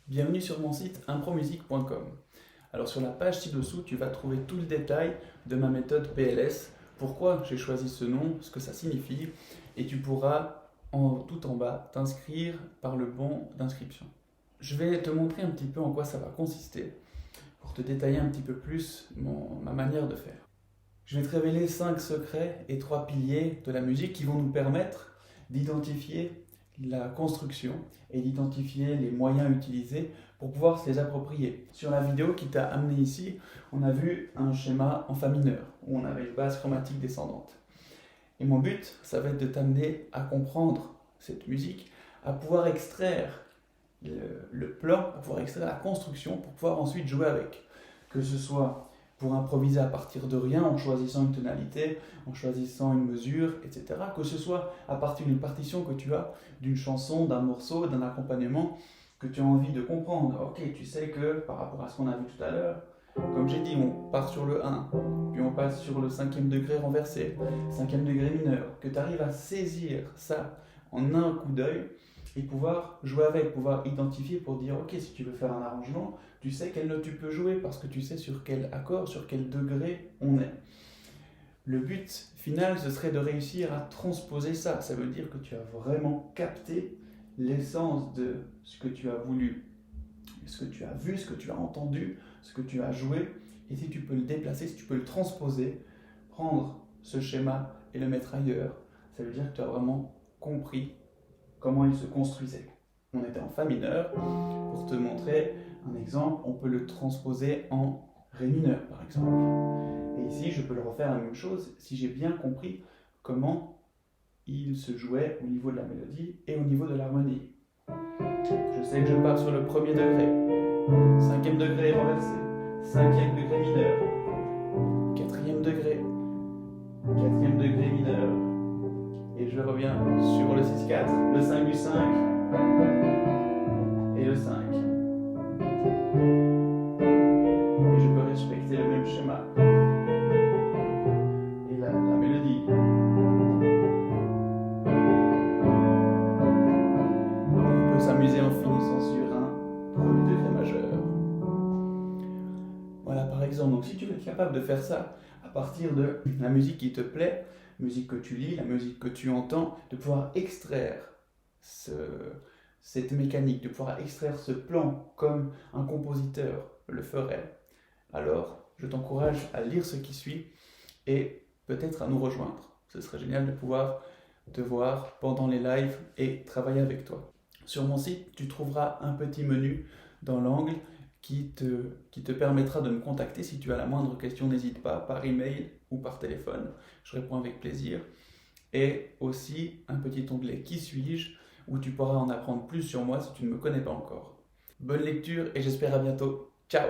Bienvenue sur mon site impromusique.com. Alors sur la page ci-dessous, tu vas trouver tout le détail de ma méthode PLS, pourquoi j'ai choisi ce nom, ce que ça signifie, et tu pourras tout en bas t'inscrire par le bon d'inscription. Je vais te montrer un petit peu en quoi ça va consister, pour te détailler un petit peu plus ma manière de faire. Je vais te révéler 5 secrets et 3 piliers de la musique qui vont nous permettre d'identifier la construction et d'identifier les moyens utilisés pour pouvoir se les approprier. Sur la vidéo qui t'a amené ici, on a vu un schéma en fa mineur, où on avait une base chromatique descendante. Et mon but, ça va être de t'amener à comprendre cette musique, à pouvoir extraire le plan, à pouvoir extraire la construction, pour pouvoir ensuite jouer avec. Que ce soit pour improviser à partir de rien, en choisissant une tonalité, en choisissant une mesure, etc. Que ce soit à partir d'une partition que tu as, d'une chanson, d'un morceau, d'un accompagnement, que tu as envie de comprendre. Ok, tu sais que par rapport à ce qu'on a vu tout à l'heure, comme j'ai dit, on part sur le 1, puis on passe sur le 5e degré renversé, 5e degré mineur, que tu arrives à saisir ça en un coup d'œil, et pouvoir jouer avec, pouvoir identifier pour dire ok, si tu veux faire un arrangement, tu sais quelle note tu peux jouer parce que tu sais sur quel accord, sur quel degré on est. Le but final, ce serait de réussir à transposer ça. Ça veut dire que tu as vraiment capté l'essence de ce que tu as voulu, ce que tu as vu, ce que tu as entendu, ce que tu as joué. Et si tu peux le déplacer, si tu peux le transposer, prendre ce schéma et le mettre ailleurs, ça veut dire que tu as vraiment compris comment il se construisait. On était en fa mineur. Pour te montrer un exemple, on peut le transposer en ré mineur, par exemple. Et ici, je peux le refaire la même chose si j'ai bien compris comment il se jouait au niveau de la mélodie et au niveau de l'harmonie. Je sais que je pars sur le 1er degré, 5e degré renversé, 5e degré mineur, 4e degré, 4e degré mineur, et je reviens sur le 6-4, le 5 du 5 et le 5. Et je peux respecter le même schéma. Et la mélodie. On peut s'amuser en finissant sur un 1er degré majeur. Voilà, par exemple. Donc si tu veux être capable de faire ça à partir de la musique qui te plaît, musique que tu lis, la musique que tu entends, de pouvoir extraire cette mécanique, de pouvoir extraire ce plan comme un compositeur le ferait, alors je t'encourage à lire ce qui suit et peut-être à nous rejoindre. Ce serait génial de pouvoir te voir pendant les lives et travailler avec toi. Sur mon site, tu trouveras un petit menu dans l'angle qui te permettra de me contacter. Si tu as la moindre question, n'hésite pas, par email ou par téléphone. Je réponds avec plaisir. Et aussi un petit onglet « Qui suis-je » où tu pourras en apprendre plus sur moi si tu ne me connais pas encore. Bonne lecture et j'espère à bientôt. Ciao!